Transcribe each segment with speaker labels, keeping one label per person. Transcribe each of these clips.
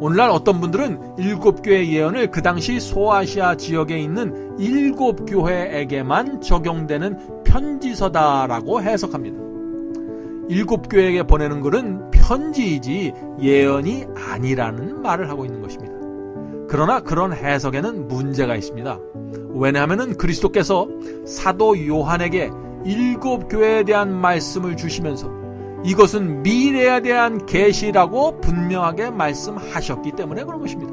Speaker 1: 오늘날 어떤 분들은 7교회 예언을 그 당시 소아시아 지역에 있는 7교회에게만 적용되는 편지서다라고 해석합니다. 7교회에게 보내는 글은 편지이지 예언이 아니라는 말을 하고 있는 것입니다. 그러나 그런 해석에는 문제가 있습니다. 왜냐하면 그리스도께서 사도 요한에게 7교회에 대한 말씀을 주시면서 이것은 미래에 대한 계시라고 분명하게 말씀하셨기 때문에 그런 것입니다.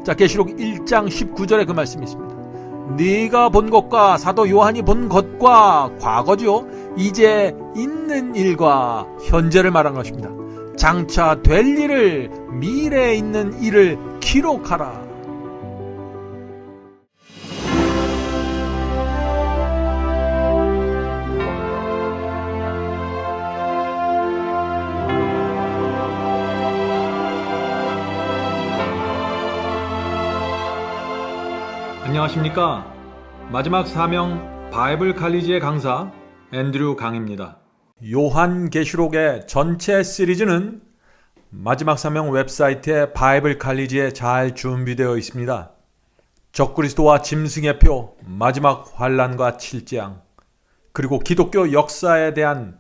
Speaker 1: 자, 계시록 1장 19절에 그 말씀이 있습니다. 네가 본 것과 사도 요한이 본 것과 과거죠. 이제 있는 일과 현재를 말한 것입니다. 장차 될 일을, 미래에 있는 일을 기록하라. 안녕하십니까? 마지막 사명 바이블 칼리지의 강사 앤드류 강입니다. 요한계시록의 전체 시리즈는 마지막 사명 웹사이트의 바이블 칼리지에 잘 준비되어 있습니다. 적그리스도와 짐승의 표, 마지막 환란과 7재앙, 그리고 기독교 역사에 대한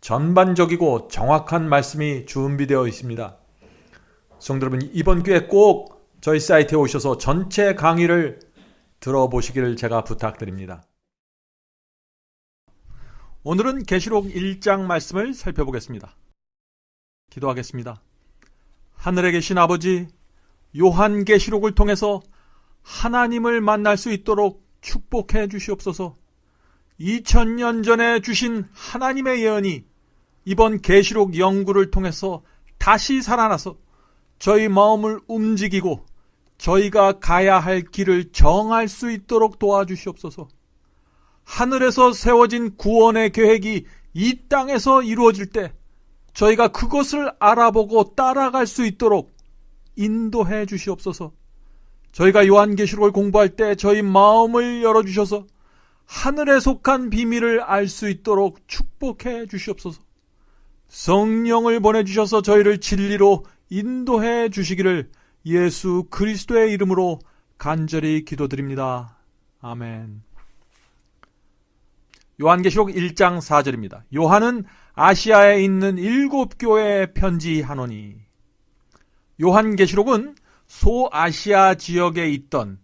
Speaker 1: 전반적이고 정확한 말씀이 준비되어 있습니다. 성도 여러분, 이번 기회에 꼭 저희 사이트에 오셔서 전체 강의를 들어보시기를 제가 부탁드립니다. 오늘은 계시록 1장 말씀을 살펴보겠습니다. 기도하겠습니다. 하늘에 계신 아버지, 요한계시록을 통해서 하나님을 만날 수 있도록 축복해 주시옵소서. 2000년 전에 주신 하나님의 예언이 이번 계시록 연구를 통해서 다시 살아나서 저희 마음을 움직이고 저희가 가야 할 길을 정할 수 있도록 도와주시옵소서. 하늘에서 세워진 구원의 계획이 이 땅에서 이루어질 때 저희가 그것을 알아보고 따라갈 수 있도록 인도해 주시옵소서. 저희가 요한계시록을 공부할 때 저희 마음을 열어주셔서 하늘에 속한 비밀을 알 수 있도록 축복해 주시옵소서. 성령을 보내주셔서 저희를 진리로 인도해 주시기를 예수 그리스도의 이름으로 간절히 기도드립니다. 아멘. 요한계시록 1장 4절입니다. 요한은 아시아에 있는 7교회에 편지하노니. 요한계시록은 소아시아 지역에 있던,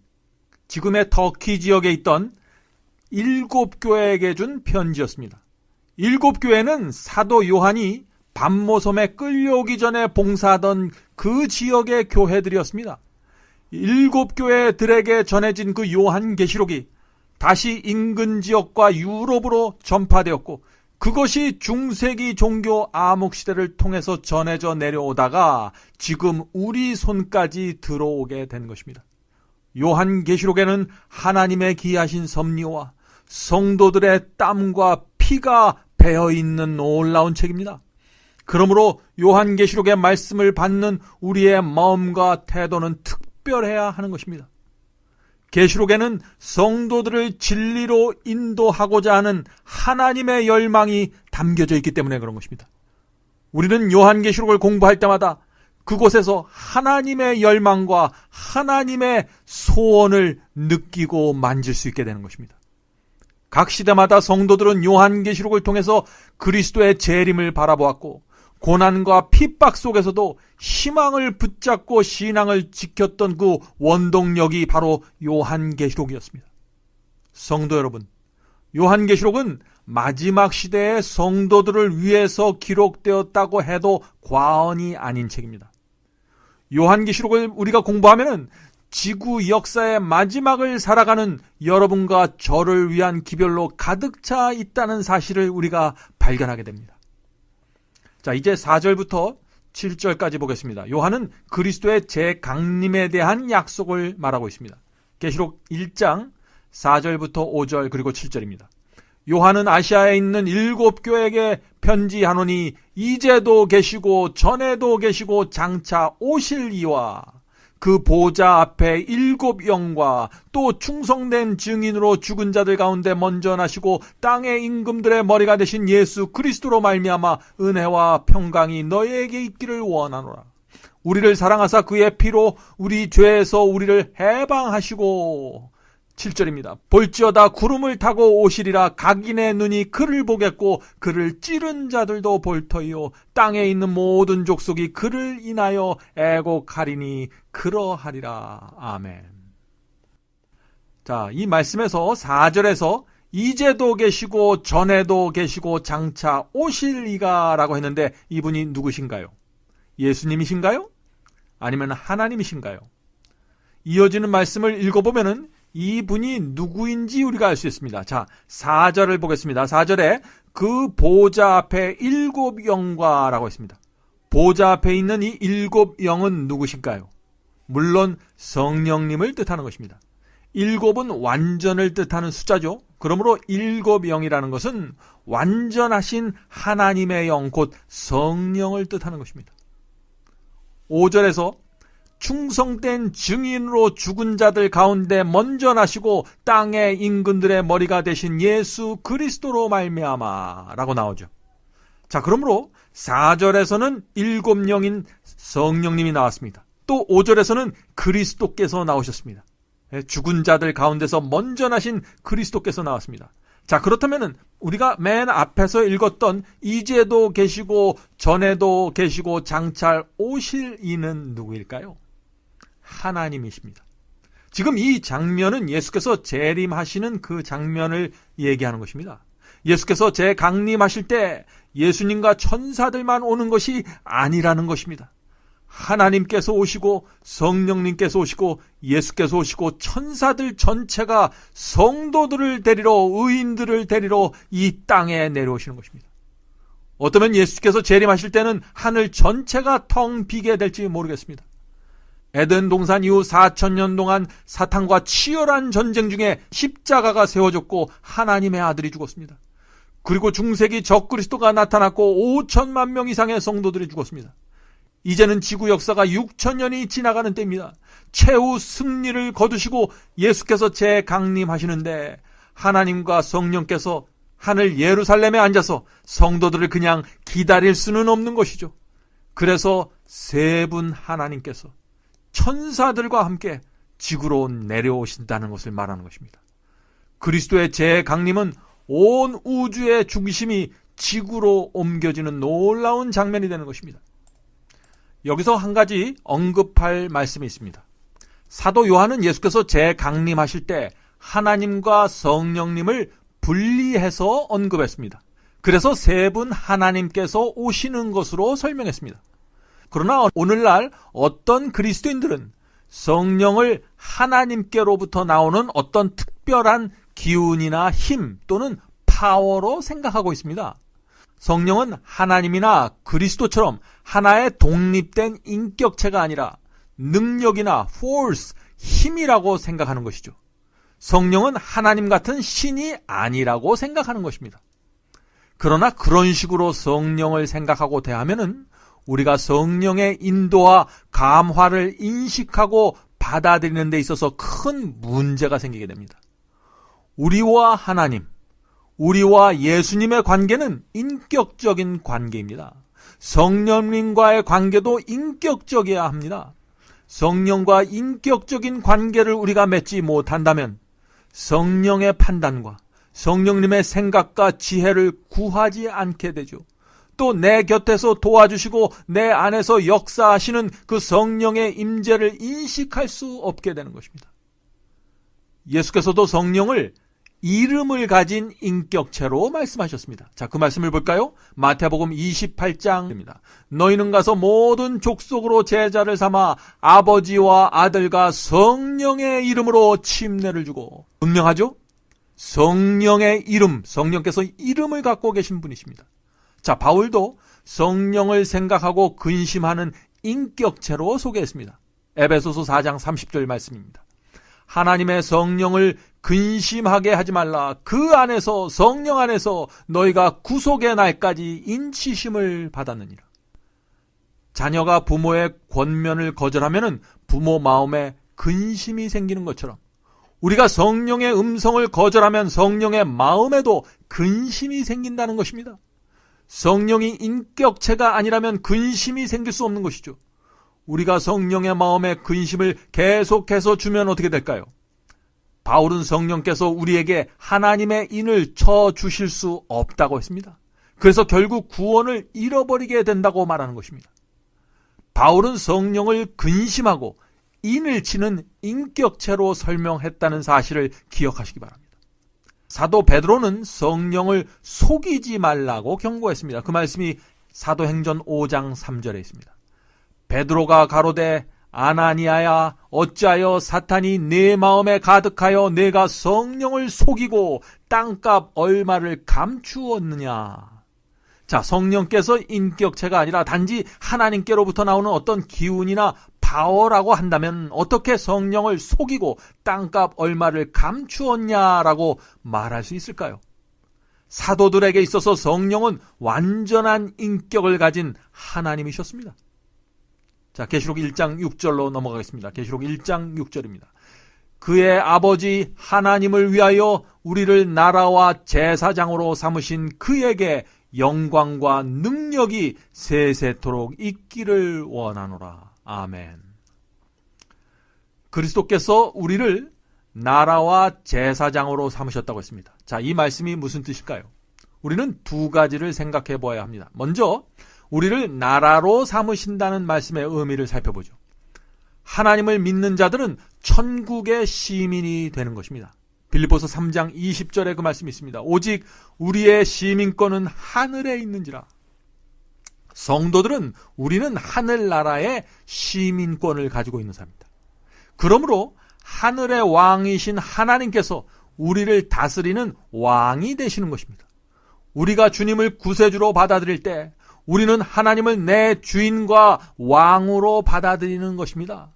Speaker 1: 지금의 터키 지역에 있던 7교회에게 준 편지였습니다. 7교회는 사도 요한이 밤모섬에 끌려오기 전에 봉사하던 그 지역의 교회들이었습니다. 7교회들에게 전해진 그 요한계시록이 다시 인근 지역과 유럽으로 전파되었고, 그것이 중세기 종교 암흑시대를 통해서 전해져 내려오다가 지금 우리 손까지 들어오게 된 것입니다. 요한계시록에는 하나님의 기이하신 섭리와 성도들의 땀과 피가 배어있는 놀라운 책입니다. 그러므로 요한계시록의 말씀을 받는 우리의 마음과 태도는 특별해야 하는 것입니다. 계시록에는 성도들을 진리로 인도하고자 하는 하나님의 열망이 담겨져 있기 때문에 그런 것입니다. 우리는 요한계시록을 공부할 때마다 그곳에서 하나님의 열망과 하나님의 소원을 느끼고 만질 수 있게 되는 것입니다. 각 시대마다 성도들은 요한계시록을 통해서 그리스도의 재림을 바라보았고, 고난과 핍박 속에서도 희망을 붙잡고 신앙을 지켰던 그 원동력이 바로 요한계시록이었습니다. 성도 여러분, 요한계시록은 마지막 시대의 성도들을 위해서 기록되었다고 해도 과언이 아닌 책입니다. 요한계시록을 우리가 공부하면 지구 역사의 마지막을 살아가는 여러분과 저를 위한 기별로 가득 차 있다는 사실을 우리가 발견하게 됩니다. 자, 이제 4절부터 7절까지 보겠습니다. 요한은 그리스도의 재강림에 대한 약속을 말하고 있습니다. 계시록 1장 4절부터 5절 그리고 7절입니다. 요한은 아시아에 있는 7교회에게 편지하노니 이제도 계시고 전에도 계시고 장차 오실 이와 그 보좌 앞에 7 영과 또 충성된 증인으로 죽은 자들 가운데 먼저 나시고 땅의 임금들의 머리가 되신 예수 그리스도로 말미암아 은혜와 평강이 너희에게 있기를 원하노라. 우리를 사랑하사 그의 피로 우리 죄에서 우리를 해방하시고 7절입니다. 볼지어다 구름을 타고 오시리라. 각인의 눈이 그를 보겠고 그를 찌른 자들도 볼 터이요 땅에 있는 모든 족속이 그를 인하여 애곡하리니 그러하리라. 아멘. 자, 이 말씀에서 4절에서 이제도 계시고 전에도 계시고 장차 오실 이가 라고 했는데 이분이 누구신가요? 예수님이신가요? 아니면 하나님이신가요? 이어지는 말씀을 읽어보면은 이분이 누구인지 우리가 알 수 있습니다. 자, 4절을 보겠습니다. 4절에 그 보좌 앞에 7 영과라고 했습니다. 보좌 앞에 있는 이 7 영은 누구실까요? 물론 성령님을 뜻하는 것입니다. 7은 완전을 뜻하는 숫자죠. 그러므로 7 영이라는 것은 완전하신 하나님의 영, 곧 성령을 뜻하는 것입니다. 5절에서 충성된 증인으로 죽은 자들 가운데 먼저 나시고 땅의 임금들의 머리가 되신 예수 그리스도로 말미암아 라고 나오죠. 자, 그러므로 4절에서는 7 영인 성령님이 나왔습니다. 또 5절에서는 그리스도께서 나오셨습니다. 죽은 자들 가운데서 먼저 나신 그리스도께서 나왔습니다. 자, 그렇다면 우리가 맨 앞에서 읽었던 이제도 계시고 전에도 계시고 장차 오실 이는 누구일까요? 하나님이십니다. 지금 이 장면은 예수께서 재림하시는 그 장면을 얘기하는 것입니다. 예수께서 재강림하실 때 예수님과 천사들만 오는 것이 아니라는 것입니다. 하나님께서 오시고 성령님께서 오시고 예수께서 오시고 천사들 전체가 성도들을 데리러, 의인들을 데리러 이 땅에 내려오시는 것입니다. 어쩌면 예수께서 재림하실 때는 하늘 전체가 텅 비게 될지 모르겠습니다. 에덴 동산 이후 4000년 동안 사탄과 치열한 전쟁 중에 십자가가 세워졌고 하나님의 아들이 죽었습니다. 그리고 중세기 적그리스도가 나타났고 5천만 명 이상의 성도들이 죽었습니다. 이제는 지구 역사가 6000년이 지나가는 때입니다. 최후 승리를 거두시고 예수께서 재강림하시는데 하나님과 성령께서 하늘 예루살렘에 앉아서 성도들을 그냥 기다릴 수는 없는 것이죠. 그래서 세 분 하나님께서 천사들과 함께 지구로 내려오신다는 것을 말하는 것입니다. 그리스도의 재강림은 온 우주의 중심이 지구로 옮겨지는 놀라운 장면이 되는 것입니다. 여기서 한 가지 언급할 말씀이 있습니다. 사도 요한은 예수께서 재강림하실 때 하나님과 성령님을 분리해서 언급했습니다. 그래서 세 분 하나님께서 오시는 것으로 설명했습니다. 그러나 오늘날 어떤 그리스도인들은 성령을 하나님께로부터 나오는 어떤 특별한 기운이나 힘 또는 파워로 생각하고 있습니다. 성령은 하나님이나 그리스도처럼 하나의 독립된 인격체가 아니라 능력이나 force, 힘이라고 생각하는 것이죠. 성령은 하나님 같은 신이 아니라고 생각하는 것입니다. 그러나 그런 식으로 성령을 생각하고 대하면은 우리가 성령의 인도와 감화를 인식하고 받아들이는 데 있어서 큰 문제가 생기게 됩니다. 우리와 하나님, 우리와 예수님의 관계는 인격적인 관계입니다. 성령님과의 관계도 인격적이어야 합니다. 성령과 인격적인 관계를 우리가 맺지 못한다면 성령의 판단과 성령님의 생각과 지혜를 구하지 않게 되죠. 또 내 곁에서 도와주시고 내 안에서 역사하시는 그 성령의 임재를 인식할 수 없게 되는 것입니다. 예수께서도 성령을 이름을 가진 인격체로 말씀하셨습니다. 자, 그 말씀을 볼까요? 마태복음 28장입니다. 너희는 가서 모든 족속으로 제자를 삼아 아버지와 아들과 성령의 이름으로 침례를 주고, 분명하죠? 성령의 이름, 성령께서 이름을 갖고 계신 분이십니다. 자, 바울도 성령을 생각하고 근심하는 인격체로 소개했습니다. 에베소서 4장 30절 말씀입니다. 하나님의 성령을 근심하게 하지 말라. 그 안에서, 성령 안에서 너희가 구속의 날까지 인치심을 받았느니라. 자녀가 부모의 권면을 거절하면 부모 마음에 근심이 생기는 것처럼 우리가 성령의 음성을 거절하면 성령의 마음에도 근심이 생긴다는 것입니다. 성령이 인격체가 아니라면 근심이 생길 수 없는 것이죠. 우리가 성령의 마음에 근심을 계속해서 주면 어떻게 될까요? 바울은 성령께서 우리에게 하나님의 인을 쳐 주실 수 없다고 했습니다. 그래서 결국 구원을 잃어버리게 된다고 말하는 것입니다. 바울은 성령을 근심하고 인을 치는 인격체로 설명했다는 사실을 기억하시기 바랍니다. 사도 베드로는 성령을 속이지 말라고 경고했습니다. 그 말씀이 사도행전 5장 3절에 있습니다. 베드로가 가로되 아나니아야 어찌하여 사탄이 네 마음에 가득하여 내가 성령을 속이고 땅값 얼마를 감추었느냐. 자, 성령께서 인격체가 아니라 단지 하나님께로부터 나오는 어떤 기운이나 파워라고 한다면 어떻게 성령을 속이고 땅값 얼마를 감추었냐라고 말할 수 있을까요? 사도들에게 있어서 성령은 완전한 인격을 가진 하나님이셨습니다. 자, 계시록 1장 6절로 넘어가겠습니다. 계시록 1장 6절입니다. 그의 아버지 하나님을 위하여 우리를 나라와 제사장으로 삼으신 그에게 영광과 능력이 세세토록 있기를 원하노라. 아멘. 그리스도께서 우리를 나라와 제사장으로 삼으셨다고 했습니다. 자, 이 말씀이 무슨 뜻일까요? 우리는 두 가지를 생각해 보아야 합니다. 먼저 우리를 나라로 삼으신다는 말씀의 의미를 살펴보죠. 하나님을 믿는 자들은 천국의 시민이 되는 것입니다. 빌립보서 3장 20절에 그 말씀이 있습니다. 오직 우리의 시민권은 하늘에 있는지라. 성도들은 우리는 하늘나라의 시민권을 가지고 있는 사람입니다. 그러므로 하늘의 왕이신 하나님께서 우리를 다스리는 왕이 되시는 것입니다. 우리가 주님을 구세주로 받아들일 때 우리는 하나님을 내 주인과 왕으로 받아들이는 것입니다.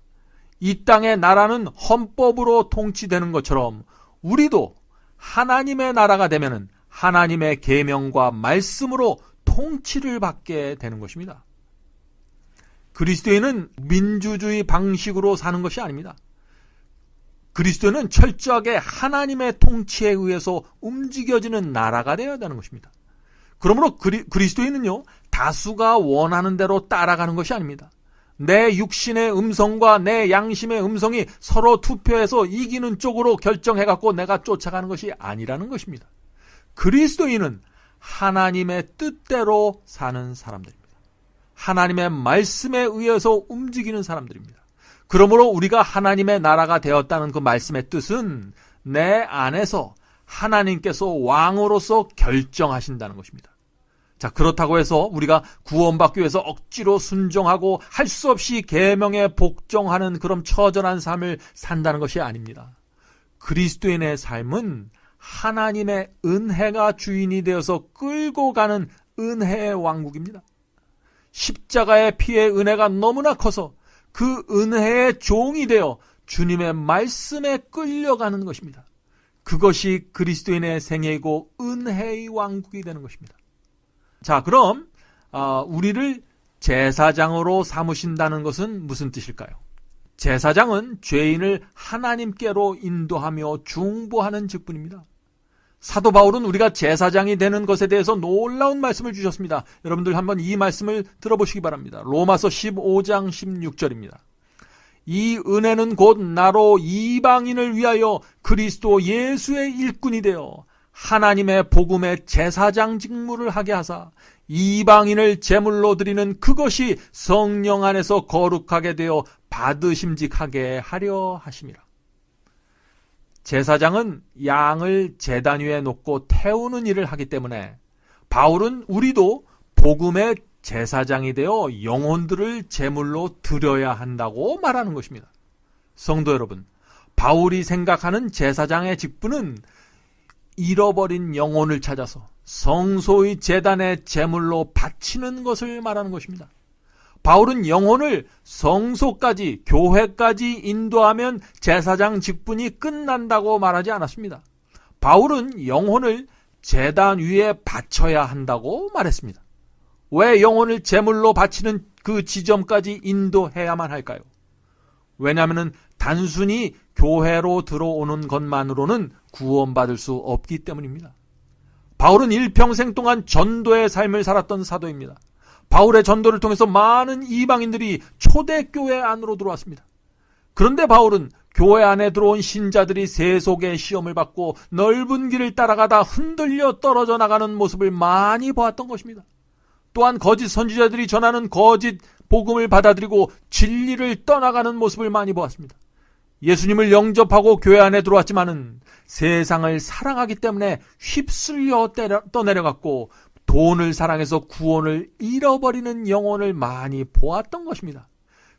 Speaker 1: 이 땅의 나라는 헌법으로 통치되는 것처럼 우리도 하나님의 나라가 되면은 하나님의 계명과 말씀으로 통치를 받게 되는 것입니다. 그리스도인은 민주주의 방식으로 사는 것이 아닙니다. 그리스도는 철저하게 하나님의 통치에 의해서 움직여지는 나라가 되어야 하는 것입니다. 그러므로 그리스도인은요, 다수가 원하는 대로 따라가는 것이 아닙니다. 내 육신의 음성과 내 양심의 음성이 서로 투표해서 이기는 쪽으로 결정해갖고 내가 쫓아가는 것이 아니라는 것입니다. 그리스도인은 하나님의 뜻대로 사는 사람들입니다. 하나님의 말씀에 의해서 움직이는 사람들입니다. 그러므로 우리가 하나님의 나라가 되었다는 그 말씀의 뜻은 내 안에서 하나님께서 왕으로서 결정하신다는 것입니다. 자, 그렇다고 해서 우리가 구원받기 위해서 억지로 순종하고 할 수 없이 계명에 복종하는 그런 처절한 삶을 산다는 것이 아닙니다. 그리스도인의 삶은 하나님의 은혜가 주인이 되어서 끌고 가는 은혜의 왕국입니다. 십자가의 피의 은혜가 너무나 커서 그 은혜의 종이 되어 주님의 말씀에 끌려가는 것입니다. 그것이 그리스도인의 생애이고 은혜의 왕국이 되는 것입니다. 자, 그럼 우리를 제사장으로 삼으신다는 것은 무슨 뜻일까요? 제사장은 죄인을 하나님께로 인도하며 중보하는 직분입니다. 사도 바울은 우리가 제사장이 되는 것에 대해서 놀라운 말씀을 주셨습니다. 여러분들 한번 이 말씀을 들어보시기 바랍니다. 로마서 15장 16절입니다. 이 은혜는 곧 나로 이방인을 위하여 그리스도 예수의 일꾼이 되어 하나님의 복음의 제사장 직무를 하게 하사 이방인을 제물로 드리는 그것이 성령 안에서 거룩하게 되어 받으심직하게 하려 하심이라. 제사장은 양을 제단 위에 놓고 태우는 일을 하기 때문에 바울은 우리도 복음의 제사장이 되어 영혼들을 제물로 드려야 한다고 말하는 것입니다. 성도 여러분, 바울이 생각하는 제사장의 직분은 잃어버린 영혼을 찾아서 성소의 제단의 제물로 바치는 것을 말하는 것입니다. 바울은 영혼을 성소까지, 교회까지 인도하면 제사장 직분이 끝난다고 말하지 않았습니다. 바울은 영혼을 제단 위에 바쳐야 한다고 말했습니다. 왜 영혼을 제물로 바치는 그 지점까지 인도해야만 할까요? 왜냐하면 단순히 교회로 들어오는 것만으로는 구원받을 수 없기 때문입니다. 바울은 일평생 동안 전도의 삶을 살았던 사도입니다. 바울의 전도를 통해서 많은 이방인들이 초대교회 안으로 들어왔습니다. 그런데 바울은 교회 안에 들어온 신자들이 세속의 시험을 받고 넓은 길을 따라가다 흔들려 떨어져 나가는 모습을 많이 보았던 것입니다. 또한 거짓 선지자들이 전하는 거짓 복음을 받아들이고 진리를 떠나가는 모습을 많이 보았습니다. 예수님을 영접하고 교회 안에 들어왔지만은 세상을 사랑하기 때문에 휩쓸려 떠내려갔고 돈을 사랑해서 구원을 잃어버리는 영혼을 많이 보았던 것입니다.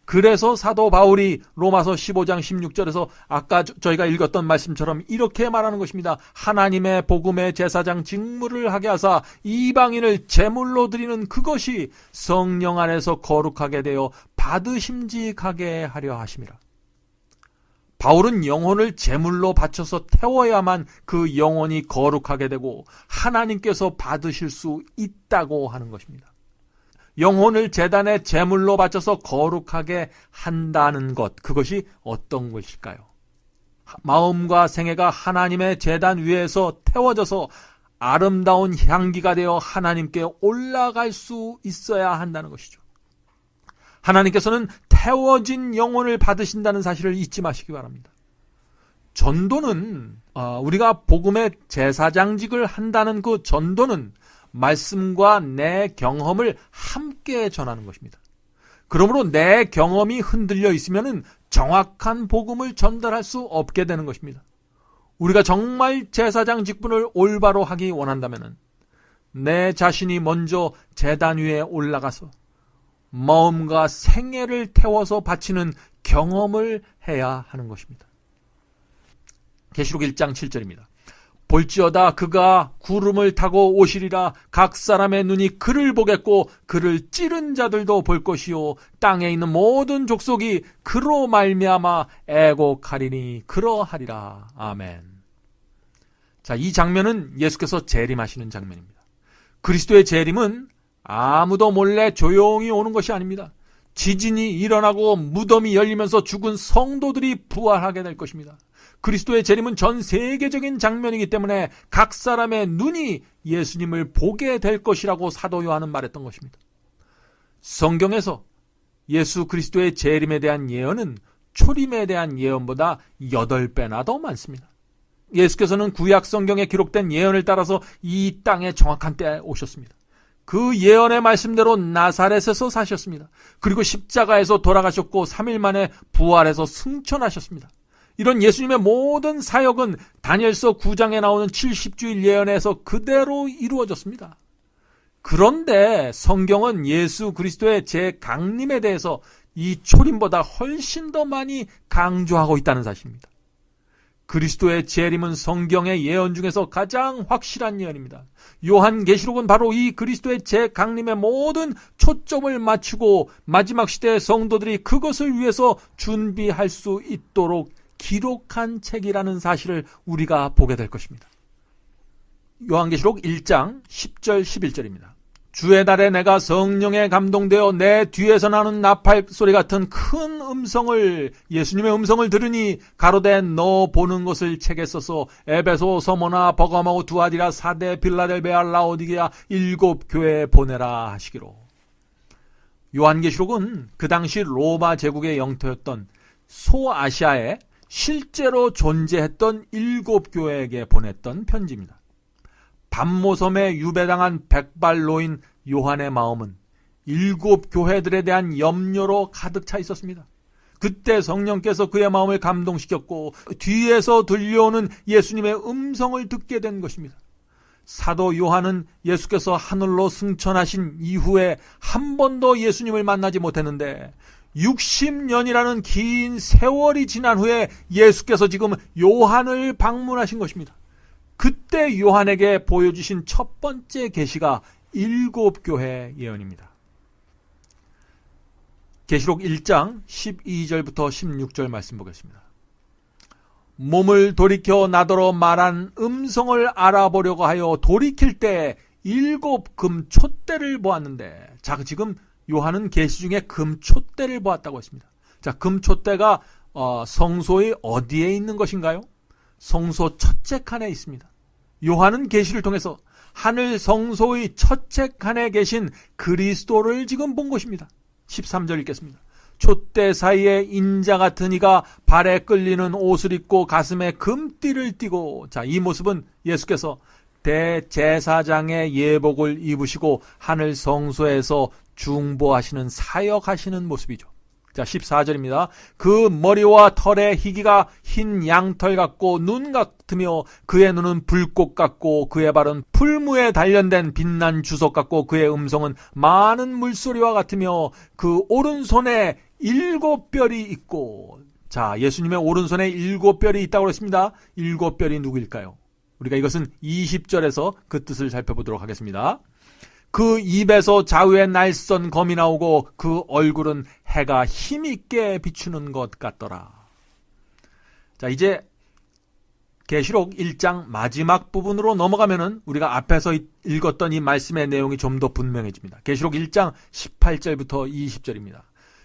Speaker 1: 그래서 사도 바울이 로마서 15장 16절에서 아까 저희가 읽었던 말씀처럼 이렇게 말하는 것입니다. 하나님의 복음의 제사장 직무를 하게 하사 이방인을 제물로 드리는 그것이 성령 안에서 거룩하게 되어 받으심직하게 하려 하심이라. 바울은 영혼을 제물로 바쳐서 태워야만 그 영혼이 거룩하게 되고 하나님께서 받으실 수 있다고 하는 것입니다. 영혼을 제단에 제물로 바쳐서 거룩하게 한다는 것, 그것이 어떤 것일까요? 마음과 생애가 하나님의 제단 위에서 태워져서 아름다운 향기가 되어 하나님께 올라갈 수 있어야 한다는 것이죠. 하나님께서는 태워진 영혼을 받으신다는 사실을 잊지 마시기 바랍니다. 전도는 우리가 복음의 제사장직을 한다는 그 전도는 말씀과 내 경험을 함께 전하는 것입니다. 그러므로 내 경험이 흔들려 있으면 정확한 복음을 전달할 수 없게 되는 것입니다. 우리가 정말 제사장 직분을 올바로 하기 원한다면 내 자신이 먼저 제단 위에 올라가서 마음과 생애를 태워서 바치는 경험을 해야 하는 것입니다. 계시록 1장 7절입니다. 볼지어다 그가 구름을 타고 오시리라. 각 사람의 눈이 그를 보겠고 그를 찌른 자들도 볼 것이요 땅에 있는 모든 족속이 그로 말미암아 애곡하리니 그러하리라. 아멘. 자, 이 장면은 예수께서 재림하시는 장면입니다. 그리스도의 재림은 아무도 몰래 조용히 오는 것이 아닙니다. 지진이 일어나고 무덤이 열리면서 죽은 성도들이 부활하게 될 것입니다. 그리스도의 재림은 전 세계적인 장면이기 때문에 각 사람의 눈이 예수님을 보게 될 것이라고 사도 요한은 말했던 것입니다. 성경에서 예수 그리스도의 재림에 대한 예언은 초림에 대한 예언보다 8배나 더 많습니다. 예수께서는 구약 성경에 기록된 예언을 따라서 이 땅에 정확한 때에 오셨습니다. 그 예언의 말씀대로 나사렛에서 사셨습니다. 그리고 십자가에서 돌아가셨고 3일 만에 부활해서 승천하셨습니다. 이런 예수님의 모든 사역은 다니엘서 9장에 나오는 70주일 예언에서 그대로 이루어졌습니다. 그런데 성경은 예수 그리스도의 재강림에 대해서 이 초림보다 훨씬 더 많이 강조하고 있다는 사실입니다. 그리스도의 재림은 성경의 예언 중에서 가장 확실한 예언입니다. 요한계시록은 바로 이 그리스도의 재강림의 모든 초점을 맞추고 마지막 시대의 성도들이 그것을 위해서 준비할 수 있도록 기록한 책이라는 사실을 우리가 보게 될 것입니다. 요한계시록 1장 10절 11절입니다. 주의 날에 내가 성령에 감동되어 내 뒤에서 나는 나팔 소리 같은 큰 음성을, 예수님의 음성을 들으니 가로되 너 보는 것을 책에 써서 에베소, 서모나, 버가모, 두아디라, 사데, 빌라델베아, 라오디게아 7 교회에 보내라 하시기로. 요한계시록은 그 당시 로마 제국의 영토였던 소아시아에 실제로 존재했던 7 교회에게 보냈던 편지입니다. 밤모섬에 유배당한 백발로인 요한의 마음은 7 교회들에 대한 염려로 가득 차 있었습니다. 그때 성령께서 그의 마음을 감동시켰고 뒤에서 들려오는 예수님의 음성을 듣게 된 것입니다. 사도 요한은 예수께서 하늘로 승천하신 이후에 한 번도 예수님을 만나지 못했는데 60년이라는 긴 세월이 지난 후에 예수께서 지금 요한을 방문하신 것입니다. 그때 요한에게 보여주신 첫 번째 계시가 7 교회 예언입니다. 계시록 1장 12절부터 16절 말씀 보겠습니다. 몸을 돌이켜 나더러 말한 음성을 알아보려고 하여 돌이킬 때 7 금촛대를 보았는데, 자, 지금 요한은 계시 중에 금촛대를 보았다고 했습니다. 자, 금촛대가 성소의 어디에 있는 것인가요? 성소 첫째 칸에 있습니다. 요한은 계시를 통해서 하늘 성소의 첫째 칸에 계신 그리스도를 지금 본 것입니다. 13절 읽겠습니다. 촛대 사이에 인자 같은 이가 발에 끌리는 옷을 입고 가슴에 금띠를 띠고, 자, 이 모습은 예수께서 대제사장의 예복을 입으시고 하늘 성소에서 중보하시는 사역하시는 모습이죠. 자, 14절입니다. 그 머리와 털의 희기가 흰 양털 같고 눈 같으며 그의 눈은 불꽃 같고 그의 발은 풀무에 단련된 빛난 주석 같고 그의 음성은 많은 물소리와 같으며 그 오른손에 7별이 있고, 자, 예수님의 오른손에 7별이 있다고 그랬습니다. 7별이 누구일까요? 우리가 이것은 20절에서 그 뜻을 살펴보도록 하겠습니다. 그 입에서 좌우에 날선 검이 나오고 그 얼굴은 해가 힘있게 비추는 것 같더라. 자, 이제 계시록 1장 마지막 부분으로 넘어가면은 우리가 앞에서 읽었던 이 말씀의 내용이 좀 더 분명해집니다. 계시록 1장 18절부터 20절입니다.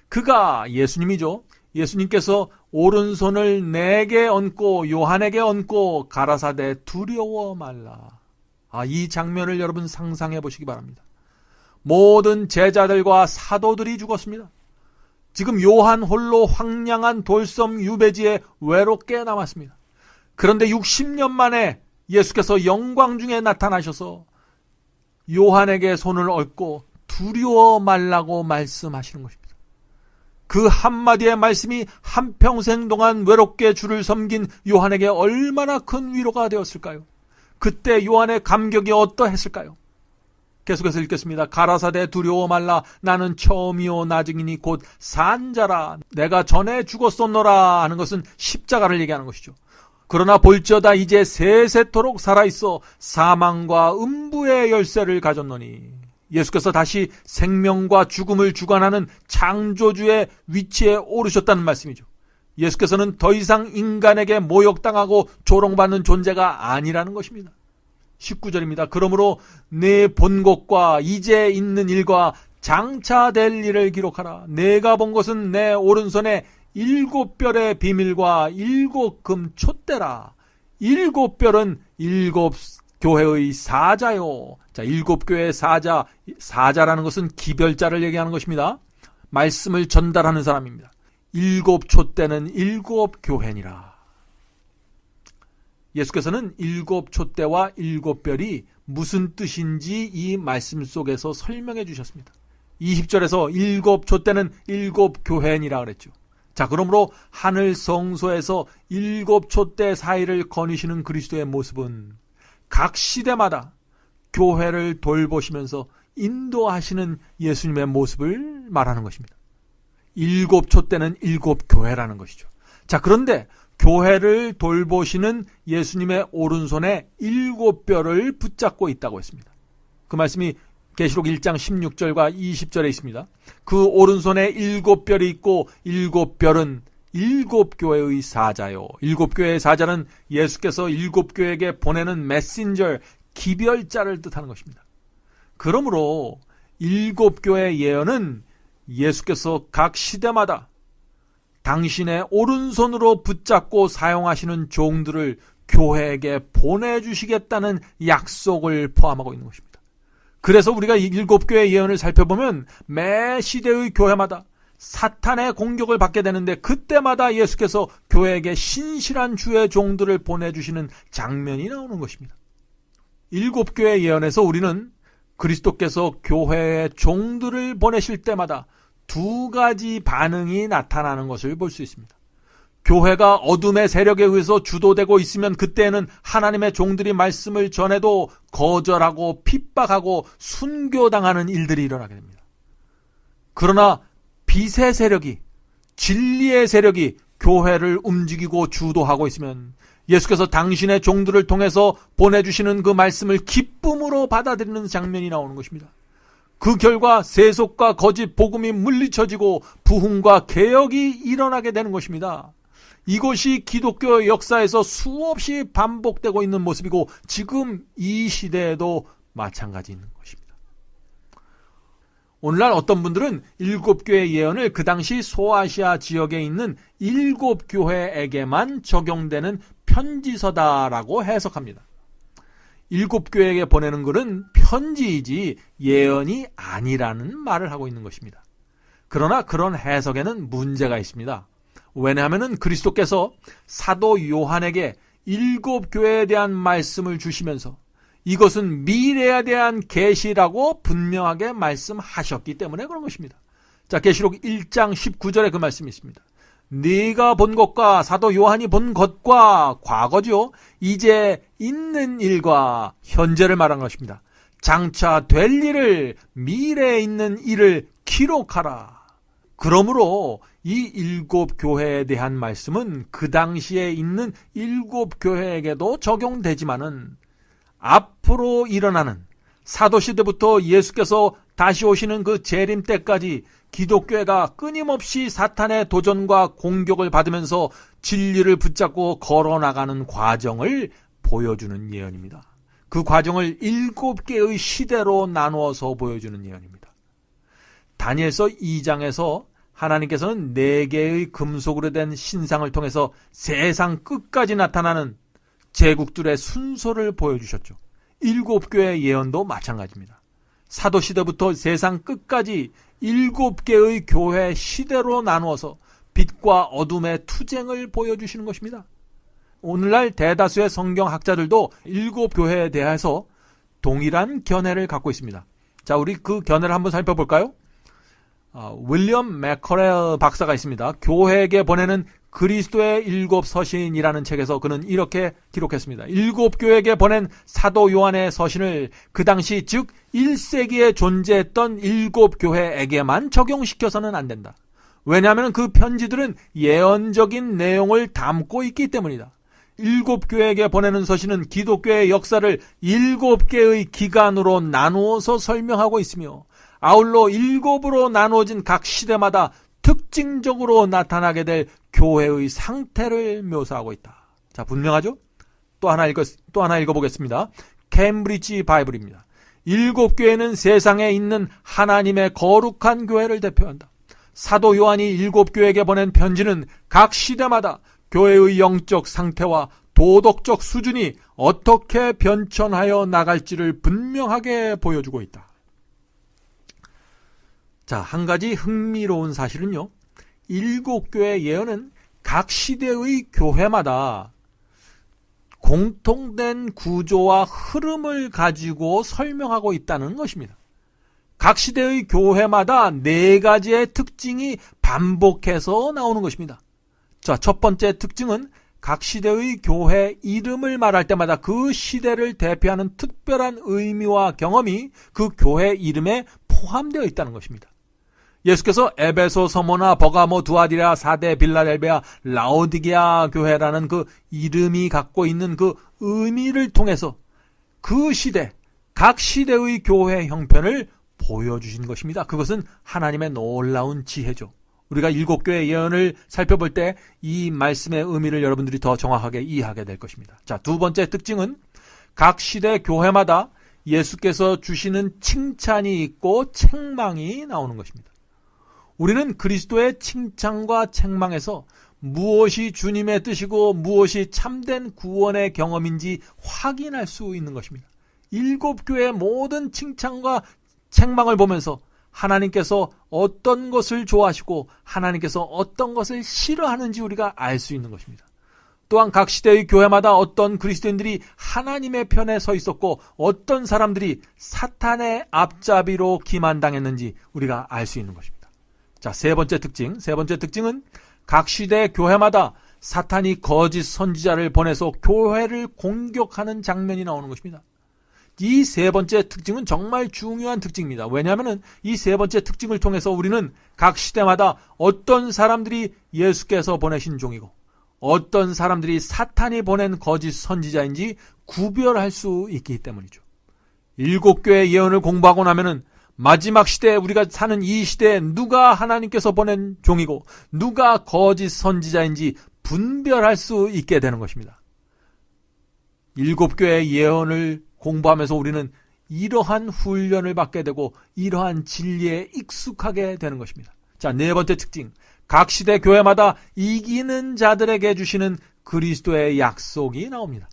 Speaker 1: 그가 예수님이죠. 예수님께서 오른손을 내게 얹고 요한에게 얹고 가라사대 두려워 말라. 이 장면을 여러분 상상해 보시기 바랍니다. 모든 제자들과 사도들이 죽었습니다. 지금 요한 홀로 황량한 돌섬 유배지에 외롭게 남았습니다. 그런데 60년 만에 예수께서 영광 중에 나타나셔서 요한에게 손을 얹고 두려워 말라고 말씀하시는 것입니다. 그 한마디의 말씀이 한평생 동안 외롭게 주를 섬긴 요한에게 얼마나 큰 위로가 되었을까요? 그때 요한의 감격이 어떠했을까요? 계속해서 읽겠습니다. 가라사대 두려워 말라. 나는 처음이요 나중이니 곧 산자라. 내가 전에 죽었었노라 하는 것은 십자가를 얘기하는 것이죠. 그러나 볼지어다 이제 세세토록 살아있어 사망과 음부의 열쇠를 가졌노니. 예수께서 다시 생명과 죽음을 주관하는 창조주의 위치에 오르셨다는 말씀이죠. 예수께서는 더 이상 인간에게 모욕당하고 조롱받는 존재가 아니라는 것입니다. 19절입니다. 그러므로 내 본 것과 이제 있는 일과 장차 될 일을 기록하라. 내가 본 것은 내 오른손에 7별의 비밀과 7금 촛대라. 7별은 7 교회의 사자요. 자, 7교회의 사자라는 것은 기별자를 얘기하는 것입니다. 말씀을 전달하는 사람입니다. 7 촛대는 7 교회니라. 예수께서는 7 촛대와 7별이 무슨 뜻인지 이 말씀 속에서 설명해 주셨습니다. 20절에서 7 촛대는 7 교회니라 그랬죠. 자, 그러므로 하늘 성소에서 7 촛대 사이를 거니시는 그리스도의 모습은 각 시대마다 교회를 돌보시면서 인도하시는 예수님의 모습을 말하는 것입니다. 7 촛대는 7 교회라는 것이죠. 자, 그런데 교회를 돌보시는 예수님의 오른손에 7별을 붙잡고 있다고 했습니다. 그 말씀이 계시록 1장 16절과 20절에 있습니다. 그 오른손에 7별이 있고 7별은 7 교회의 사자요. 7 교회의 사자는 예수께서 7 교회에게 보내는 메신저, 기별자를 뜻하는 것입니다. 그러므로 7 교회의 예언은 예수께서 각 시대마다 당신의 오른손으로 붙잡고 사용하시는 종들을 교회에게 보내주시겠다는 약속을 포함하고 있는 것입니다. 그래서 우리가 7 교회의 예언을 살펴보면 매 시대의 교회마다 사탄의 공격을 받게 되는데 그때마다 예수께서 교회에게 신실한 주의 종들을 보내주시는 장면이 나오는 것입니다. 7 교회의 예언에서 우리는 그리스도께서 교회의 종들을 보내실 때마다 2가지 반응이 나타나는 것을 볼 수 있습니다. 교회가 어둠의 세력에 의해서 주도되고 있으면 그때는 하나님의 종들이 말씀을 전해도 거절하고 핍박하고 순교당하는 일들이 일어나게 됩니다. 그러나 빛의 세력이, 진리의 세력이 교회를 움직이고 주도하고 있으면 예수께서 당신의 종들을 통해서 보내주시는 그 말씀을 기쁨으로 받아들이는 장면이 나오는 것입니다. 그 결과 세속과 거짓 복음이 물리쳐지고 부흥과 개혁이 일어나게 되는 것입니다. 이것이 기독교 역사에서 수없이 반복되고 있는 모습이고 지금 이 시대에도 마찬가지인 것입니다. 오늘날 어떤 분들은 7 교회의 예언을 그 당시 소아시아 지역에 있는 7 교회에게만 적용되는 편지서다라고 해석합니다. 일곱 교회에게 보내는 글은 편지이지 예언이 아니라는 말을 하고 있는 것입니다. 그러나 그런 해석에는 문제가 있습니다. 왜냐하면 그리스도께서 사도 요한에게 일곱 교회에 대한 말씀을 주시면서 이것은 미래에 대한 계시라고 분명하게 말씀하셨기 때문에 그런 것입니다. 자, 계시록 1장 19절에 그 말씀이 있습니다. 네가 본 것과 사도 요한이 본 것과 과거죠. 이제 있는 일과 현재를 말한 것입니다. 장차 될 일을, 미래에 있는 일을 기록하라. 그러므로 이 일곱 교회에 대한 말씀은 그 당시에 있는 일곱 교회에게도 적용되지만은 앞으로 일어나는 사도시대부터 예수께서 다시 오시는 그 재림 때까지 기독교회가 끊임없이 사탄의 도전과 공격을 받으면서 진리를 붙잡고 걸어나가는 과정을 보여주는 예언입니다. 그 과정을 일곱 개의 시대로 나누어서 보여주는 예언입니다. 다니엘서 2장에서 하나님께서는 4개의 금속으로 된 신상을 통해서 세상 끝까지 나타나는 제국들의 순서를 보여주셨죠. 일곱 교회의 예언도 마찬가지입니다. 사도시대부터 세상 끝까지 7개의 교회 시대로 나누어서 빛과 어둠의 투쟁을 보여주시는 것입니다. 오늘날 대다수의 성경학자들도 일곱 교회에 대해서 동일한 견해를 갖고 있습니다. 자, 우리 그 견해를 한번 살펴볼까요? 윌리엄 맥커렐 박사가 있습니다. 교회에게 보내는 그리스도의 일곱 서신이라는 책에서 그는 이렇게 기록했습니다. 일곱 교회에게 보낸 사도 요한의 서신을 그 당시 즉 1세기에 존재했던 일곱 교회에게만 적용시켜서는 안 된다. 왜냐하면 그 편지들은 예언적인 내용을 담고 있기 때문이다. 일곱 교회에게 보내는 서신은 기독교의 역사를 7개의 기간으로 나누어서 설명하고 있으며 아울러 7으로 나누어진 각 시대마다 특징적으로 나타나게 될 교회의 상태를 묘사하고 있다. 자, 분명하죠? 또 하나 읽어보겠습니다. 캠브리지 바이블입니다. 일곱 교회는 세상에 있는 하나님의 거룩한 교회를 대표한다. 사도 요한이 일곱 교회에게 보낸 편지는 각 시대마다 교회의 영적 상태와 도덕적 수준이 어떻게 변천하여 나갈지를 분명하게 보여주고 있다. 자, 한 가지 흥미로운 사실은요. 일곱 교회 예언은 각 시대의 교회마다 공통된 구조와 흐름을 가지고 설명하고 있다는 것입니다. 각 시대의 교회마다 4가지의 특징이 반복해서 나오는 것입니다. 자, 첫 번째 특징은 각 시대의 교회 이름을 말할 때마다 그 시대를 대표하는 특별한 의미와 경험이 그 교회 이름에 포함되어 있다는 것입니다. 예수께서 에베소, 서모나, 버가모, 두아디라, 사데, 빌라델베아, 라오디게아 교회라는 그 이름이 갖고 있는 그 의미를 통해서 그 시대, 각 시대의 교회 형편을 보여주신 것입니다. 그것은 하나님의 놀라운 지혜죠. 우리가 7교회 예언을 살펴볼 때 이 말씀의 의미를 여러분들이 더 정확하게 이해하게 될 것입니다. 자, 두 번째 특징은 각 시대 교회마다 예수께서 주시는 칭찬이 있고 책망이 나오는 것입니다. 우리는 그리스도의 칭찬과 책망에서 무엇이 주님의 뜻이고 무엇이 참된 구원의 경험인지 확인할 수 있는 것입니다. 7교회의 모든 칭찬과 책망을 보면서 하나님께서 어떤 것을 좋아하시고 하나님께서 어떤 것을 싫어하는지 우리가 알 수 있는 것입니다. 또한 각 시대의 교회마다 어떤 그리스도인들이 하나님의 편에 서 있었고 어떤 사람들이 사탄의 앞잡이로 기만당했는지 우리가 알 수 있는 것입니다. 자, 세 번째 특징은 각 시대 교회마다 사탄이 거짓 선지자를 보내서 교회를 공격하는 장면이 나오는 것입니다. 이 세 번째 특징은 정말 중요한 특징입니다. 왜냐하면 이 세 번째 특징을 통해서 우리는 각 시대마다 어떤 사람들이 예수께서 보내신 종이고 어떤 사람들이 사탄이 보낸 거짓 선지자인지 구별할 수 있기 때문이죠. 7교회 예언을 공부하고 나면은 마지막 시대에 우리가 사는 이 시대에 누가 하나님께서 보낸 종이고 누가 거짓 선지자인지 분별할 수 있게 되는 것입니다. 7교회 예언을 공부하면서 우리는 이러한 훈련을 받게 되고 이러한 진리에 익숙하게 되는 것입니다. 자, 네 번째 특징. 각 시대 교회마다 이기는 자들에게 주시는 그리스도의 약속이 나옵니다.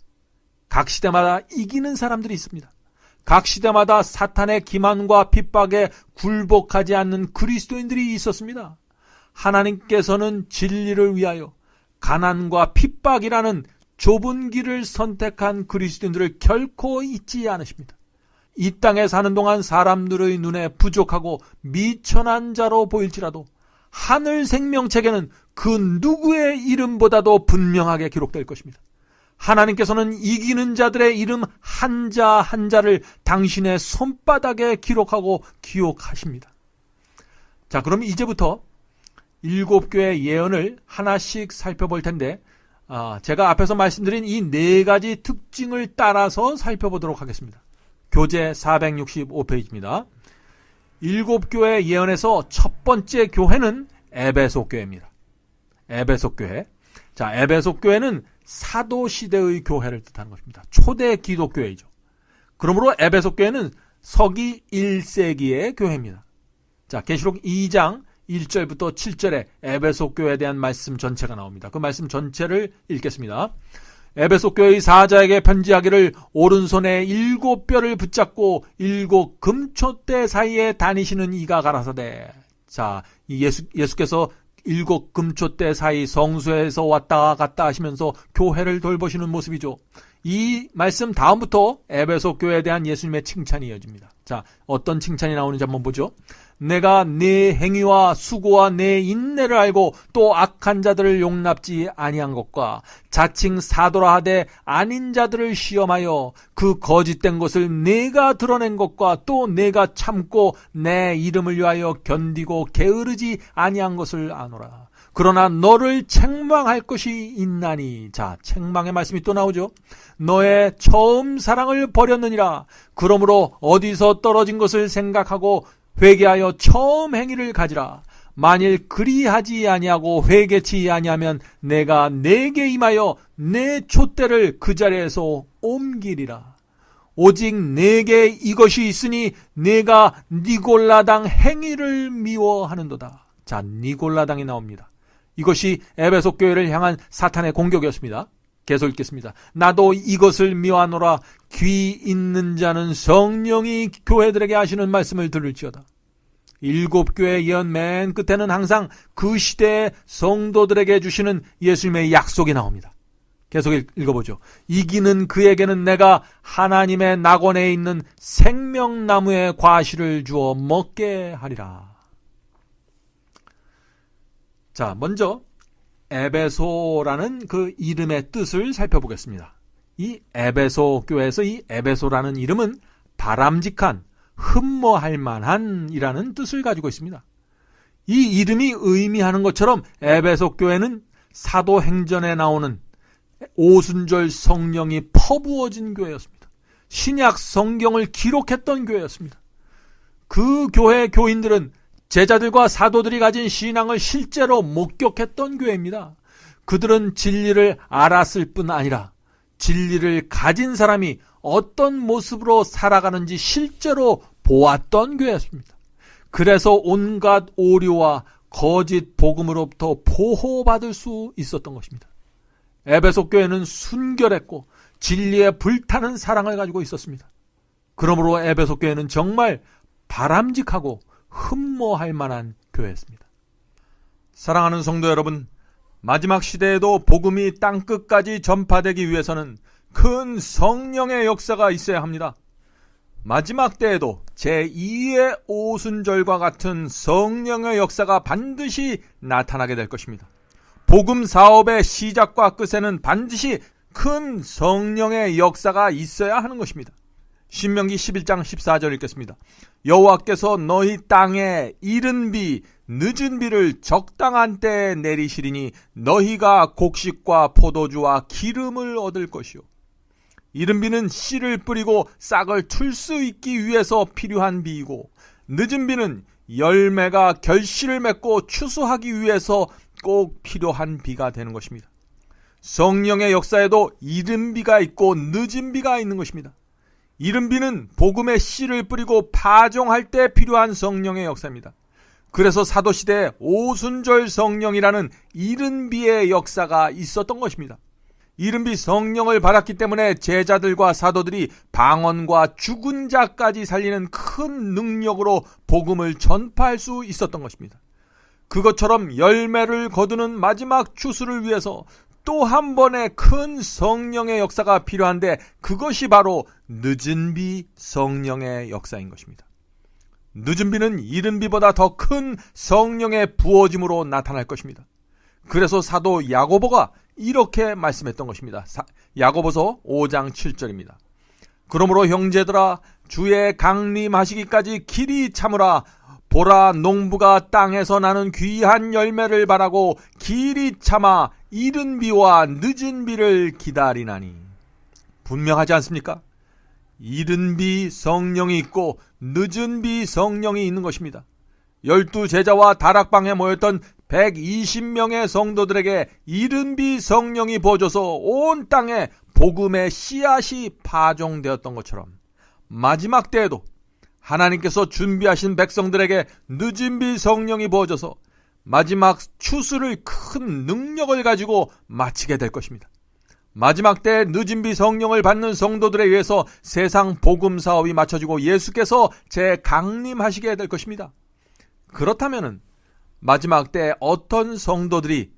Speaker 1: 각 시대마다 이기는 사람들이 있습니다. 각 시대마다 사탄의 기만과 핍박에 굴복하지 않는 그리스도인들이 있었습니다. 하나님께서는 진리를 위하여 가난과 핍박이라는 좁은 길을 선택한 그리스도인들을 결코 잊지 않으십니다. 이 땅에 사는 동안 사람들의 눈에 부족하고 미천한 자로 보일지라도 하늘 생명책에는 그 누구의 이름보다도 분명하게 기록될 것입니다. 하나님께서는 이기는 자들의 이름 한자 한자를 당신의 손바닥에 기록하고 기억하십니다. 자, 그럼 이제부터 7교회 예언을 하나씩 살펴볼 텐데 제가 앞에서 말씀드린 이 4가지 특징을 따라서 살펴보도록 하겠습니다. 교재 465페이지입니다. 7교회 예언에서 첫 번째 교회는 에베소 교회입니다. 에베소 교회. 자, 에베소 교회는 사도 시대의 교회를 뜻하는 것입니다. 초대 기독교회이죠. 그러므로 에베소 교회는 서기 1세기의 교회입니다. 자, 계시록 2장 1절부터 7절에 에베소 교회에 대한 말씀 전체가 나옵니다. 그 말씀 전체를 읽겠습니다. 에베소 교회의 사자에게 편지하기를 오른손에 7뼈를 붙잡고 7 금초대 사이에 다니시는 이가 가라사대. 자, 예수께서 7 금초대 사이 성소에서 왔다 갔다 하시면서 교회를 돌보시는 모습이죠. 이 말씀 다음부터 에베소 교회에 대한 예수님의 칭찬이 이어집니다. 자, 어떤 칭찬이 나오는지 한번 보죠. 내가 네 행위와 수고와 네 인내를 알고 또 악한 자들을 용납지 아니한 것과 자칭 사도라 하되 아닌 자들을 시험하여 그 거짓된 것을 내가 드러낸 것과 또 내가 참고 내 이름을 위하여 견디고 게으르지 아니한 것을 아노라. 그러나 너를 책망할 것이 있나니. 자, 책망의 말씀이 또 나오죠. 너의 처음 사랑을 버렸느니라. 그러므로 어디서 떨어진 것을 생각하고 회개하여 처음 행위를 가지라. 만일 그리하지 아니하고 회개치 아니하면 내가 내게 임하여 내 촛대를 그 자리에서 옮기리라. 오직 내게 이것이 있으니 내가 니골라당 행위를 미워하는도다. 자, 니골라당이 나옵니다. 이것이 에베소 교회를 향한 사탄의 공격이었습니다. 계속 읽겠습니다. 나도 이것을 미워하노라. 귀 있는 자는 성령이 교회들에게 하시는 말씀을 들을지어다. 7교회 예언 맨 끝에는 항상 그 시대의 성도들에게 주시는 예수님의 약속이 나옵니다. 계속 읽어보죠. 이기는 그에게는 내가 하나님의 낙원에 있는 생명나무의 과실을 주어 먹게 하리라. 자, 먼저 에베소라는 그 이름의 뜻을 살펴보겠습니다. 이 에베소 교회에서 이 에베소라는 이름은 바람직한, 흠모할 만한 이라는 뜻을 가지고 있습니다. 이 이름이 의미하는 것처럼 에베소 교회는 사도행전에 나오는 오순절 성령이 퍼부어진 교회였습니다. 신약 성경을 기록했던 교회였습니다. 그 교회 교인들은 제자들과 사도들이 가진 신앙을 실제로 목격했던 교회입니다. 그들은 진리를 알았을 뿐 아니라 진리를 가진 사람이 어떤 모습으로 살아가는지 실제로 보았던 교회였습니다. 그래서 온갖 오류와 거짓 복음으로부터 보호받을 수 있었던 것입니다. 에베소 교회는 순결했고 진리에 불타는 사랑을 가지고 있었습니다. 그러므로 에베소 교회는 정말 바람직하고 흠모할 만한 교회였습니다. 사랑하는 성도 여러분, 마지막 시대에도 복음이 땅끝까지 전파되기 위해서는 큰 성령의 역사가 있어야 합니다. 마지막 때에도 제2의 오순절과 같은 성령의 역사가 반드시 나타나게 될 것입니다. 복음 사업의 시작과 끝에는 반드시 큰 성령의 역사가 있어야 하는 것입니다. 신명기 11장 14절 읽겠습니다. 여호와께서 너희 땅에 이른 비 늦은 비를 적당한 때에 내리시리니 너희가 곡식과 포도주와 기름을 얻을 것이요. 이른 비는 씨를 뿌리고 싹을 틀 수 있기 위해서 필요한 비이고, 늦은 비는 열매가 결실을 맺고 추수하기 위해서 꼭 필요한 비가 되는 것입니다. 성령의 역사에도 이른 비가 있고 늦은 비가 있는 것입니다. 이른 비는 복음의 씨를 뿌리고 파종할 때 필요한 성령의 역사입니다. 그래서 사도시대에 오순절 성령이라는 이른 비의 역사가 있었던 것입니다. 이른비 성령을 받았기 때문에 제자들과 사도들이 방언과 죽은 자까지 살리는 큰 능력으로 복음을 전파할 수 있었던 것입니다. 그것처럼 열매를 거두는 마지막 추수를 위해서 또 한 번의 큰 성령의 역사가 필요한데, 그것이 바로 늦은 비 성령의 역사인 것입니다. 늦은 비는 이른 비보다 더 큰 성령의 부어짐으로 나타날 것입니다. 그래서 사도 야고보가 이렇게 말씀했던 것입니다. 야고보서 5장 7절입니다. 그러므로 형제들아, 주의 강림하시기까지 길이 참으라. 보라, 농부가 땅에서 나는 귀한 열매를 바라고 길이 참아 이른 비와 늦은 비를 기다리나니. 분명하지 않습니까? 이른 비 성령이 있고 늦은 비 성령이 있는 것입니다. 12제자와 다락방에 모였던 120명의 성도들에게 이른 비 성령이 부어져서 온 땅에 복음의 씨앗이 파종되었던 것처럼, 마지막 때에도 하나님께서 준비하신 백성들에게 늦은 비 성령이 부어져서 마지막 추수를 큰 능력을 가지고 마치게 될 것입니다. 마지막 때 늦은 비 성령을 받는 성도들에 의해서 세상 복음 사업이 마쳐지고 예수께서 재강림하시게 될 것입니다. 그렇다면 마지막 때 어떤 성도들이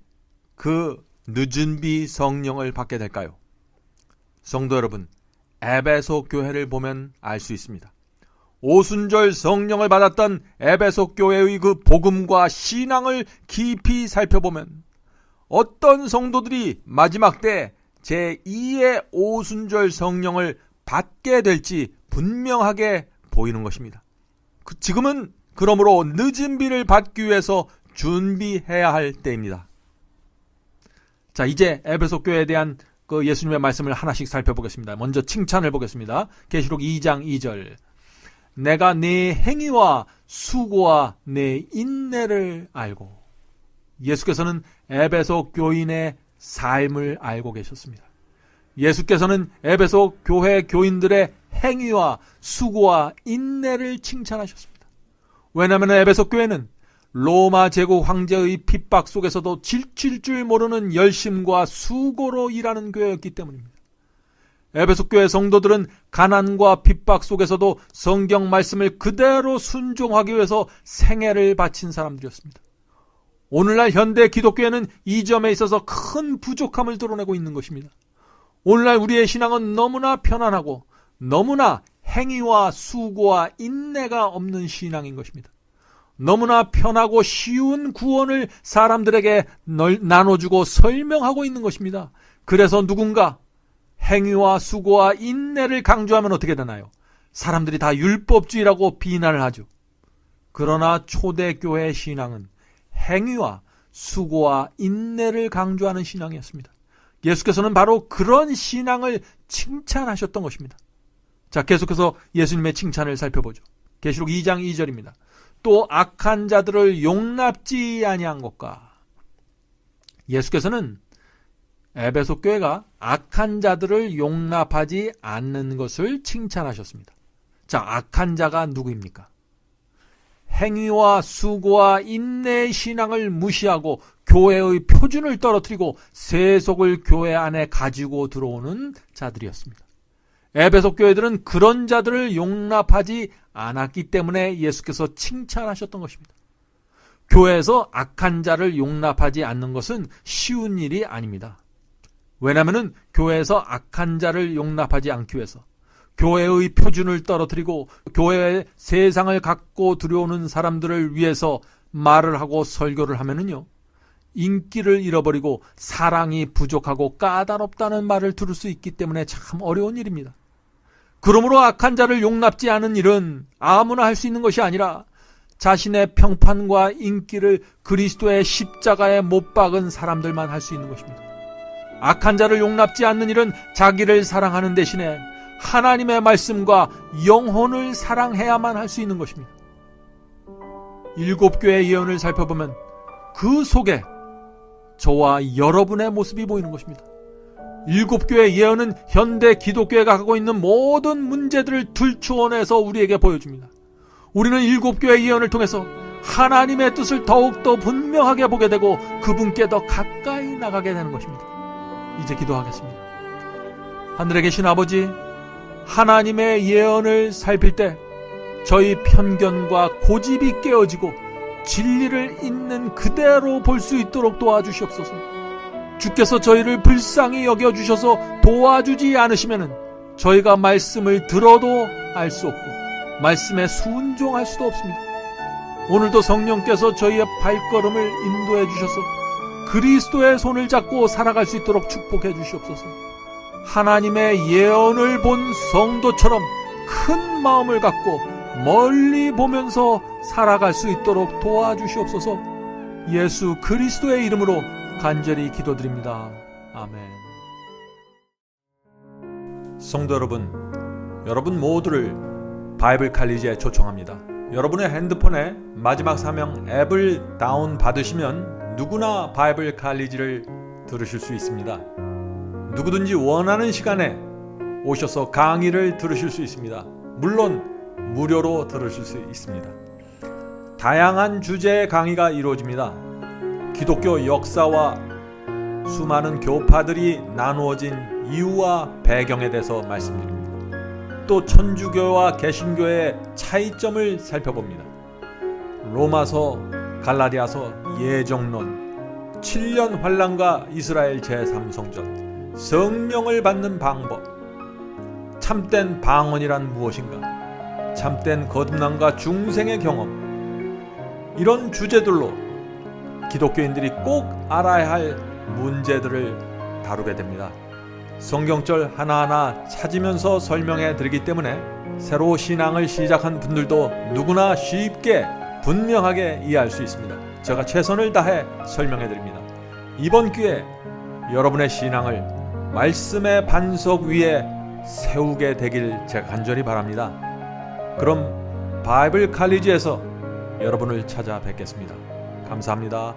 Speaker 1: 그 늦은 비 성령을 받게 될까요? 성도 여러분, 에베소 교회를 보면 알 수 있습니다. 오순절 성령을 받았던 에베소 교회의 그 복음과 신앙을 깊이 살펴보면 어떤 성도들이 마지막 때 제2의 오순절 성령을 받게 될지 분명하게 보이는 것입니다. 지금은 그러므로 늦은 비를 받기 위해서 준비해야 할 때입니다. 자, 이제 에베소 교회에 대한 그 예수님의 말씀을 하나씩 살펴보겠습니다. 먼저 칭찬을 보겠습니다. 계시록 2장 2절. 내가 네 행위와 수고와 네 인내를 알고. 예수께서는 에베소 교인의 삶을 알고 계셨습니다. 예수께서는 에베소 교회 교인들의 행위와 수고와 인내를 칭찬하셨습니다. 왜냐하면 에베소 교회는 로마 제국 황제의 핍박 속에서도 지칠 줄 모르는 열심과 수고로 일하는 교회였기 때문입니다. 에베소 교회 성도들은 가난과 핍박 속에서도 성경 말씀을 그대로 순종하기 위해서 생애를 바친 사람들이었습니다. 오늘날 현대 기독교회는 이 점에 있어서 큰 부족함을 드러내고 있는 것입니다. 오늘날 우리의 신앙은 너무나 편안하고 너무나 행위와 수고와 인내가 없는 신앙인 것입니다. 너무나 편하고 쉬운 구원을 사람들에게 나눠주고 설명하고 있는 것입니다. 그래서 누군가 행위와 수고와 인내를 강조하면 어떻게 되나요? 사람들이 다 율법주의라고 비난을 하죠. 그러나 초대교회 신앙은 행위와 수고와 인내를 강조하는 신앙이었습니다. 예수께서는 바로 그런 신앙을 칭찬하셨던 것입니다. 자, 계속해서 예수님의 칭찬을 살펴보죠. 계시록 2장 2절입니다. 또 악한 자들을 용납지 아니한 것과. 예수께서는 에베소 교회가 악한 자들을 용납하지 않는 것을 칭찬하셨습니다. 자, 악한 자가 누구입니까? 행위와 수고와 인내의 신앙을 무시하고 교회의 표준을 떨어뜨리고 세속을 교회 안에 가지고 들어오는 자들이었습니다. 에베소 교회들은 그런 자들을 용납하지 않았기 때문에 예수께서 칭찬하셨던 것입니다. 교회에서 악한 자를 용납하지 않는 것은 쉬운 일이 아닙니다. 왜냐하면 교회에서 악한 자를 용납하지 않기 위해서 교회의 표준을 떨어뜨리고 교회의 세상을 갖고 들여오는 사람들을 위해서 말을 하고 설교를 하면은요, 인기를 잃어버리고 사랑이 부족하고 까다롭다는 말을 들을 수 있기 때문에 참 어려운 일입니다. 그러므로 악한 자를 용납지 않은 일은 아무나 할 수 있는 것이 아니라 자신의 평판과 인기를 그리스도의 십자가에 못 박은 사람들만 할 수 있는 것입니다. 악한 자를 용납지 않는 일은 자기를 사랑하는 대신에 하나님의 말씀과 영혼을 사랑해야만 할 수 있는 것입니다. 7교회의 예언을 살펴보면 그 속에 저와 여러분의 모습이 보이는 것입니다. 7교회의 예언은 현대 기독교회가 갖고 있는 모든 문제들을 들추어내서 우리에게 보여줍니다. 우리는 7교회의 예언을 통해서 하나님의 뜻을 더욱더 분명하게 보게 되고 그분께 더 가까이 나가게 되는 것입니다. 이제 기도하겠습니다. 하늘에 계신 아버지, 하나님의 예언을 살필 때 저희 편견과 고집이 깨어지고 진리를 있는 그대로 볼 수 있도록 도와주시옵소서. 주께서 저희를 불쌍히 여겨주셔서 도와주지 않으시면 저희가 말씀을 들어도 알 수 없고 말씀에 순종할 수도 없습니다. 오늘도 성령께서 저희의 발걸음을 인도해 주셔서 그리스도의 손을 잡고 살아갈 수 있도록 축복해 주시옵소서. 하나님의 예언을 본 성도처럼 큰 마음을 갖고 멀리 보면서 살아갈 수 있도록 도와주시옵소서. 예수 그리스도의 이름으로 간절히 기도드립니다. 아멘. 성도 여러분 모두를 바이블 칼리지에 초청합니다. 여러분의 핸드폰에 마지막 사명 앱을 다운 받으시면 누구나 바이블 칼리지를 들으실 수 있습니다. 누구든지 원하는 시간에 오셔서 강의를 들으실 수 있습니다. 물론 무료로 들으실 수 있습니다. 다양한 주제의 강의가 이루어집니다. 기독교 역사와 수많은 교파들이 나누어진 이유와 배경에 대해서 말씀드립니다. 또 천주교와 개신교의 차이점을 살펴봅니다. 로마서, 갈라디아서, 예정론, 7년 환란과 이스라엘 제3성전, 성령을 받는 방법, 참된 방언이란 무엇인가, 참된 거듭남과 중생의 경험, 이런 주제들로 기독교인들이 꼭 알아야 할 문제들을 다루게 됩니다. 성경절 하나하나 찾으면서 설명해 드리기 때문에 새로 신앙을 시작한 분들도 누구나 쉽게 분명하게 이해할 수 있습니다. 제가 최선을 다해 설명해 드립니다. 이번 기회에 여러분의 신앙을 말씀의 반석 위에 세우게 되길 제가 간절히 바랍니다. 그럼 바이블 칼리지에서 여러분을 찾아뵙겠습니다. 감사합니다.